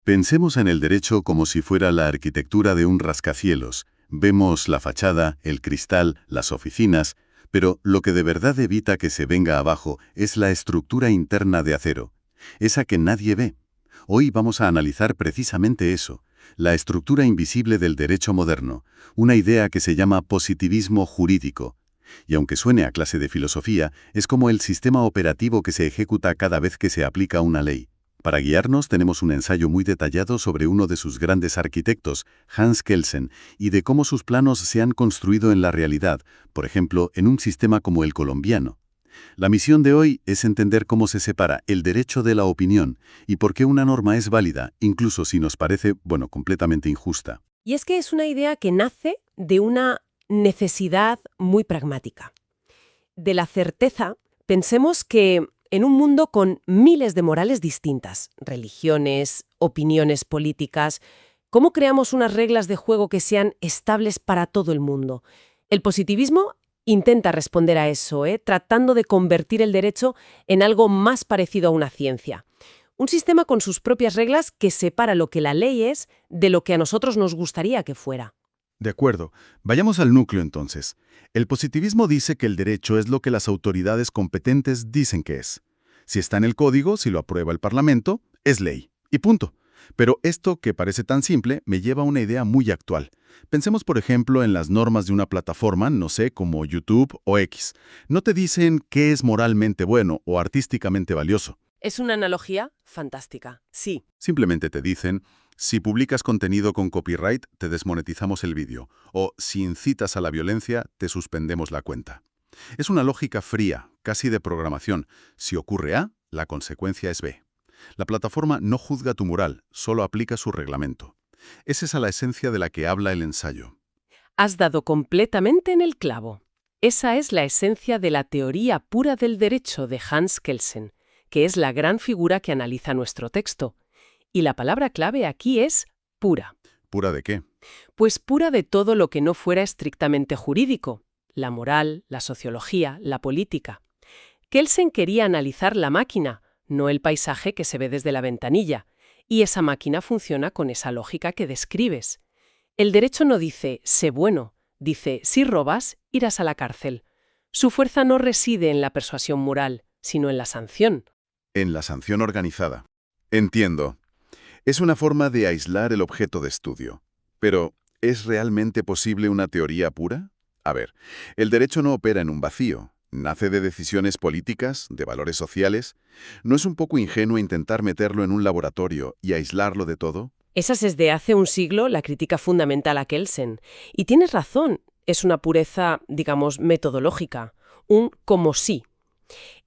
Pensemos en el derecho como si fuera la arquitectura de un rascacielos. Vemos la fachada, el cristal, las oficinas, pero lo que de verdad evita que se venga abajo es la estructura interna de acero, esa que nadie ve. Hoy vamos a analizar precisamente eso, la estructura invisible del derecho moderno, una idea que se llama positivismo jurídico. Y aunque suene a clase de filosofía, es como el sistema operativo que se ejecuta cada vez que se aplica una ley. Para guiarnos tenemos un ensayo muy detallado sobre uno de sus grandes arquitectos, Hans Kelsen, y de cómo sus planos se han construido en la realidad, por ejemplo, en un sistema como el colombiano. La misión de hoy es entender cómo se separa el derecho de la opinión y por qué una norma es válida, incluso si nos parece, completamente injusta. Y es que es una idea que nace de una necesidad muy pragmática. De la certeza, pensemos que en un mundo con miles de morales distintas, religiones, opiniones políticas, ¿cómo creamos unas reglas de juego que sean estables para todo el mundo? El positivismo intenta responder a eso, tratando de convertir el derecho en algo más parecido a una ciencia. Un sistema con sus propias reglas que separa lo que la ley es de lo que a nosotros nos gustaría que fuera. De acuerdo. Vayamos al núcleo entonces. El positivismo dice que el derecho es lo que las autoridades competentes dicen que es. Si está en el código, si lo aprueba el Parlamento, es ley. Y punto. Pero esto, que parece tan simple, me lleva a una idea muy actual. Pensemos, por ejemplo, en las normas de una plataforma, no sé, como YouTube o X. No te dicen qué es moralmente bueno o artísticamente valioso. Es una analogía fantástica, sí. Simplemente te dicen, si publicas contenido con copyright, te desmonetizamos el vídeo, o si incitas a la violencia, te suspendemos la cuenta. Es una lógica fría, casi de programación. Si ocurre A, la consecuencia es B. La plataforma no juzga tu moral, solo aplica su reglamento. Es esa la esencia de la que habla el ensayo. Has dado completamente en el clavo. Esa es la esencia de la teoría pura del derecho de Hans Kelsen, que es la gran figura que analiza nuestro texto. Y la palabra clave aquí es pura. ¿Pura de qué? Pues pura de todo lo que no fuera estrictamente jurídico, la moral, la sociología, la política. Kelsen quería analizar la máquina, no el paisaje que se ve desde la ventanilla, y esa máquina funciona con esa lógica que describes. El derecho no dice, sé bueno, dice, si robas, irás a la cárcel. Su fuerza no reside en la persuasión moral, sino en la sanción. En la sanción organizada. Entiendo. Es una forma de aislar el objeto de estudio. Pero, ¿es realmente posible una teoría pura? A ver, el derecho no opera en un vacío. Nace de decisiones políticas, de valores sociales. ¿No es un poco ingenuo intentar meterlo en un laboratorio y aislarlo de todo? Esa es desde hace un siglo la crítica fundamental a Kelsen. Y tienes razón, es una pureza, digamos, metodológica, un como sí.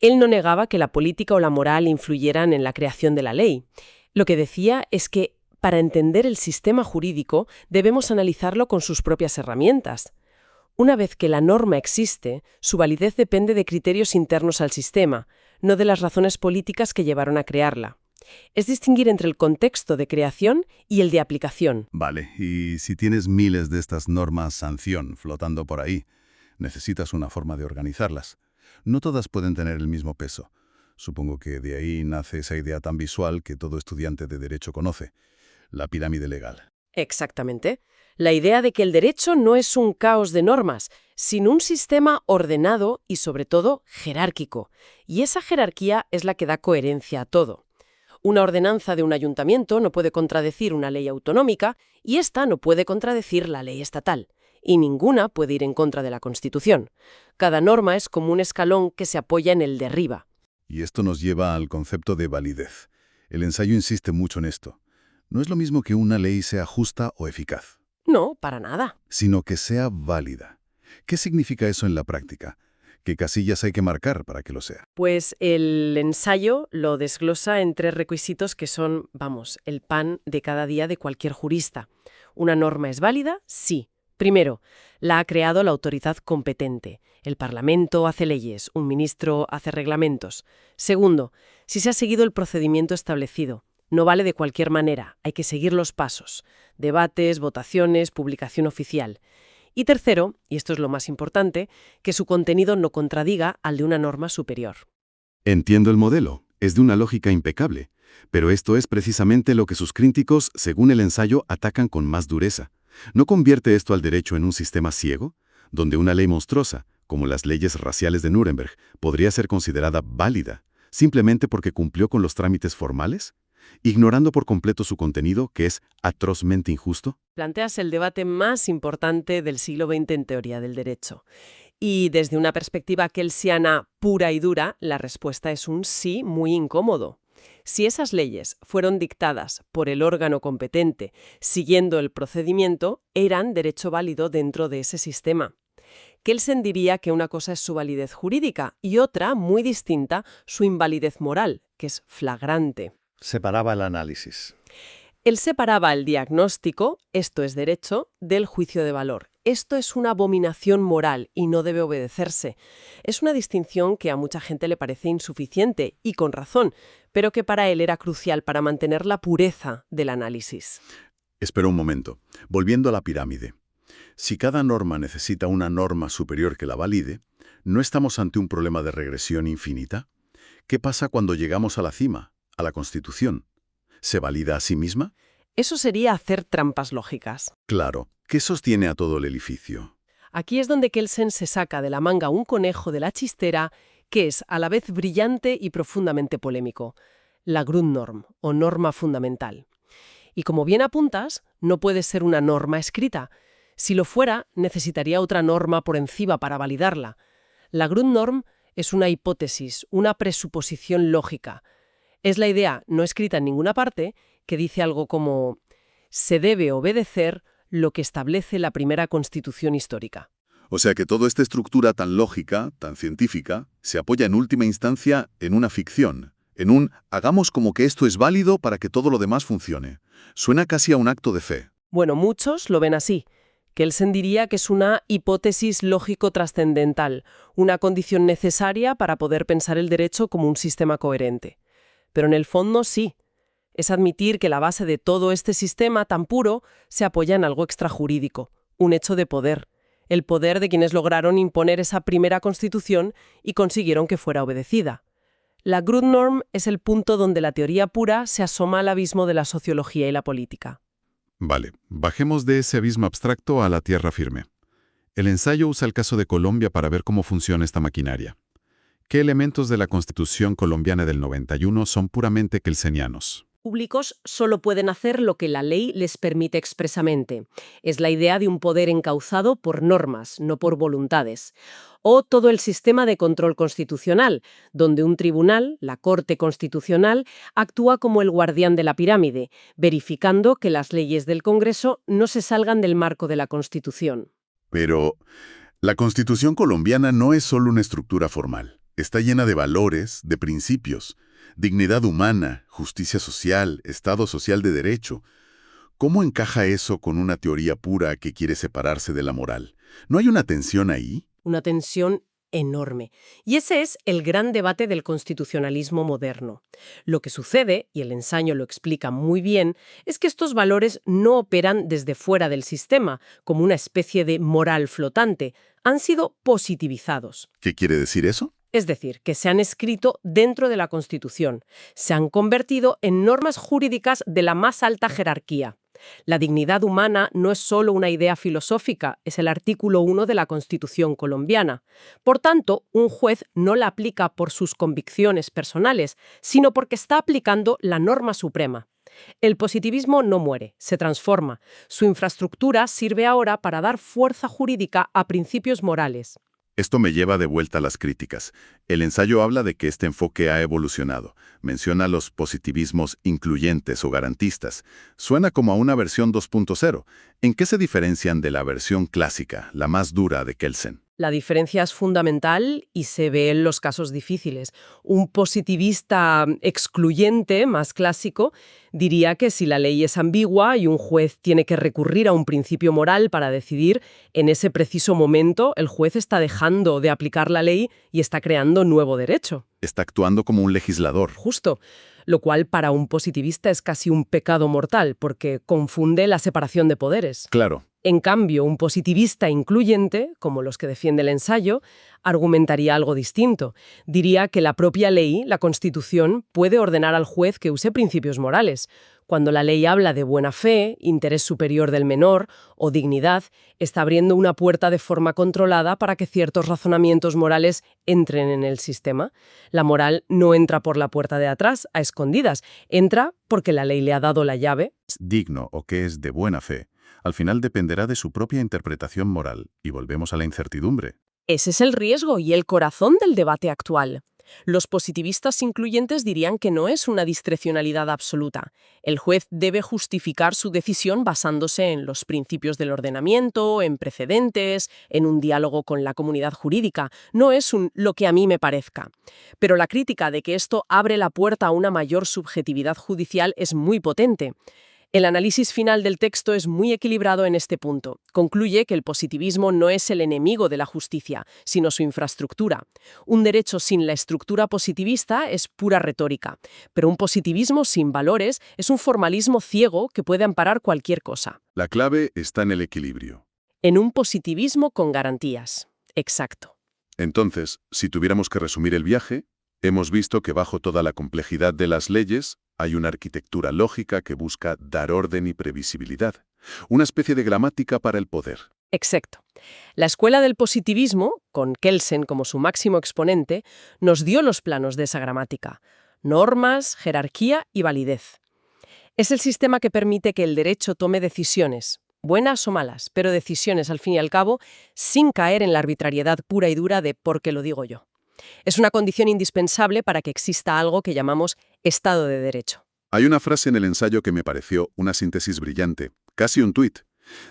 Él no negaba que la política o la moral influyeran en la creación de la ley. Lo que decía es que, para entender el sistema jurídico, debemos analizarlo con sus propias herramientas. Una vez que la norma existe, su validez depende de criterios internos al sistema, no de las razones políticas que llevaron a crearla. Es distinguir entre el contexto de creación y el de aplicación. Vale, y si tienes miles de estas normas sanción flotando por ahí, necesitas una forma de organizarlas. No todas pueden tener el mismo peso. Supongo que de ahí nace esa idea tan visual que todo estudiante de derecho conoce, la pirámide legal. Exactamente. La idea de que el derecho no es un caos de normas, sino un sistema ordenado y, sobre todo, jerárquico. Y esa jerarquía es la que da coherencia a todo. Una ordenanza de un ayuntamiento no puede contradecir una ley autonómica y esta no puede contradecir la ley estatal. Y ninguna puede ir en contra de la Constitución. Cada norma es como un escalón que se apoya en el de arriba. Y esto nos lleva al concepto de validez. El ensayo insiste mucho en esto. No es lo mismo que una ley sea justa o eficaz. No, para nada. Sino que sea válida. ¿Qué significa eso en la práctica? ¿Qué casillas hay que marcar para que lo sea? Pues el ensayo lo desglosa en 3 requisitos que son, el pan de cada día de cualquier jurista. ¿Una norma es válida? Sí. Primero, la ha creado la autoridad competente. El Parlamento hace leyes, un ministro hace reglamentos. Segundo, si se ha seguido el procedimiento establecido. No vale de cualquier manera, hay que seguir los pasos. Debates, votaciones, publicación oficial. Y tercero, y esto es lo más importante, que su contenido no contradiga al de una norma superior. Entiendo el modelo. Es de una lógica impecable, pero esto es precisamente lo que sus críticos, según el ensayo, atacan con más dureza. ¿No convierte esto al derecho en un sistema ciego, donde una ley monstruosa, como las leyes raciales de Nuremberg, podría ser considerada válida, simplemente porque cumplió con los trámites formales, ignorando por completo su contenido, que es atrozmente injusto? Planteas el debate más importante del siglo XX en teoría del derecho. Y desde una perspectiva kelsiana pura y dura, la respuesta es un sí muy incómodo. Si esas leyes fueron dictadas por el órgano competente siguiendo el procedimiento, eran derecho válido dentro de ese sistema. Kelsen diría que una cosa es su validez jurídica y otra, muy distinta, su invalidez moral, que es flagrante. Separaba el análisis. Él separaba el diagnóstico, esto es derecho, del juicio de valor. Esto es una abominación moral y no debe obedecerse. Es una distinción que a mucha gente le parece insuficiente, y con razón, pero que para él era crucial para mantener la pureza del análisis. Espera un momento. Volviendo a la pirámide. Si cada norma necesita una norma superior que la valide, ¿no estamos ante un problema de regresión infinita? ¿Qué pasa cuando llegamos a la cima, a la Constitución? ¿Se valida a sí misma? Eso sería hacer trampas lógicas. Claro. ¿Qué sostiene a todo el edificio? Aquí es donde Kelsen se saca de la manga un conejo de la chistera que es a la vez brillante y profundamente polémico: la Grundnorm, o norma fundamental. Y como bien apuntas, no puede ser una norma escrita. Si lo fuera, necesitaría otra norma por encima para validarla. La Grundnorm es una hipótesis, una presuposición lógica. Es la idea, no escrita en ninguna parte, que dice algo como: se debe obedecer lo que establece la primera Constitución histórica. O sea que toda esta estructura tan lógica, tan científica, se apoya en última instancia en una ficción, en un hagamos como que esto es válido para que todo lo demás funcione. Suena casi a un acto de fe. Bueno, muchos lo ven así. Kelsen diría que es una hipótesis lógico-trascendental, una condición necesaria para poder pensar el derecho como un sistema coherente. Pero en el fondo sí. Es admitir que la base de todo este sistema tan puro se apoya en algo extrajurídico, un hecho de poder, el poder de quienes lograron imponer esa primera Constitución y consiguieron que fuera obedecida. La Grundnorm es el punto donde la teoría pura se asoma al abismo de la sociología y la política. Vale, bajemos de ese abismo abstracto a la tierra firme. El ensayo usa el caso de Colombia para ver cómo funciona esta maquinaria. ¿Qué elementos de la Constitución colombiana del 91 son puramente kelsenianos? Públicos solo pueden hacer lo que la ley les permite expresamente. Es la idea de un poder encauzado por normas, no por voluntades. O todo el sistema de control constitucional, donde un tribunal, la Corte Constitucional, actúa como el guardián de la pirámide, verificando que las leyes del Congreso no se salgan del marco de la Constitución. Pero la Constitución colombiana no es solo una estructura formal. Está llena de valores, de principios. Dignidad humana, justicia social, Estado social de derecho. ¿Cómo encaja eso con una teoría pura que quiere separarse de la moral? ¿No hay una tensión ahí? Una tensión enorme. Y ese es el gran debate del constitucionalismo moderno. Lo que sucede, y el ensayo lo explica muy bien, es que estos valores no operan desde fuera del sistema, como una especie de moral flotante. Han sido positivizados. ¿Qué quiere decir eso? Es decir, que se han escrito dentro de la Constitución, se han convertido en normas jurídicas de la más alta jerarquía. La dignidad humana no es solo una idea filosófica, es el artículo 1 de la Constitución colombiana. Por tanto, un juez no la aplica por sus convicciones personales, sino porque está aplicando la norma suprema. El positivismo no muere, se transforma. Su infraestructura sirve ahora para dar fuerza jurídica a principios morales. Esto me lleva de vuelta a las críticas. El ensayo habla de que este enfoque ha evolucionado. Menciona los positivismos incluyentes o garantistas. Suena como a una versión 2.0. ¿En qué se diferencian de la versión clásica, la más dura de Kelsen? La diferencia es fundamental y se ve en los casos difíciles. Un positivista excluyente, más clásico, diría que si la ley es ambigua y un juez tiene que recurrir a un principio moral para decidir, en ese preciso momento el juez está dejando de aplicar la ley y está creando nuevo derecho. Está actuando como un legislador. Justo, lo cual para un positivista es casi un pecado mortal porque confunde la separación de poderes. Claro, En cambio, un positivista incluyente, como los que defiende el ensayo, argumentaría algo distinto. Diría que la propia ley, la Constitución, puede ordenar al juez que use principios morales. Cuando la ley habla de buena fe, interés superior del menor o dignidad, está abriendo una puerta de forma controlada para que ciertos razonamientos morales entren en el sistema. La moral no entra por la puerta de atrás, a escondidas. Entra porque la ley le ha dado la llave. Digno o que es de buena fe, al final dependerá de su propia interpretación moral, y volvemos a la incertidumbre. Ese es el riesgo y el corazón del debate actual. Los positivistas incluyentes dirían que no es una discrecionalidad absoluta. El juez debe justificar su decisión basándose en los principios del ordenamiento, en precedentes, en un diálogo con la comunidad jurídica. No es lo que a mí me parezca. Pero la crítica de que esto abre la puerta a una mayor subjetividad judicial es muy potente. El análisis final del texto es muy equilibrado en este punto. Concluye que el positivismo no es el enemigo de la justicia, sino su infraestructura. Un derecho sin la estructura positivista es pura retórica, pero un positivismo sin valores es un formalismo ciego que puede amparar cualquier cosa. La clave está en el equilibrio. En un positivismo con garantías. Exacto. Entonces, si tuviéramos que resumir el viaje, hemos visto que bajo toda la complejidad de las leyes hay una arquitectura lógica que busca dar orden y previsibilidad, una especie de gramática para el poder. Exacto. La escuela del positivismo, con Kelsen como su máximo exponente, nos dio los planos de esa gramática: normas, jerarquía y validez. Es el sistema que permite que el derecho tome decisiones, buenas o malas, pero decisiones al fin y al cabo, sin caer en la arbitrariedad pura y dura de porque lo digo yo. Es una condición indispensable para que exista algo que llamamos Estado de Derecho. Hay una frase en el ensayo que me pareció una síntesis brillante, casi un tuit.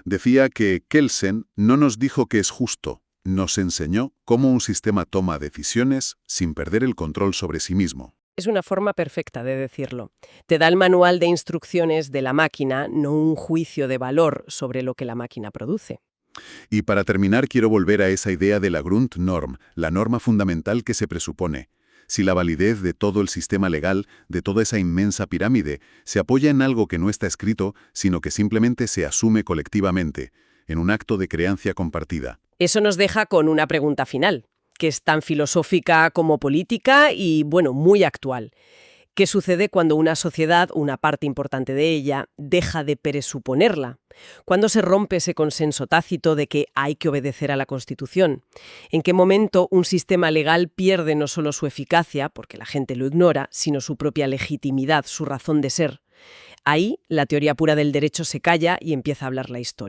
Decía que Kelsen no nos dijo que es justo, nos enseñó cómo un sistema toma decisiones sin perder el control sobre sí mismo. Es una forma perfecta de decirlo. Te da el manual de instrucciones de la máquina, no un juicio de valor sobre lo que la máquina produce. Y para terminar quiero volver a esa idea de la Grundnorm, la norma fundamental que se presupone. Si la validez de todo el sistema legal, de toda esa inmensa pirámide, se apoya en algo que no está escrito, sino que simplemente se asume colectivamente, en un acto de creencia compartida. Eso nos deja con una pregunta final, que es tan filosófica como política y, bueno, muy actual. ¿Qué sucede cuando una sociedad, una parte importante de ella, deja de presuponerla? ¿Cuándo se rompe ese consenso tácito de que hay que obedecer a la Constitución? ¿En qué momento un sistema legal pierde no solo su eficacia, porque la gente lo ignora, sino su propia legitimidad, su razón de ser? Ahí, la teoría pura del derecho se calla y empieza a hablar la historia.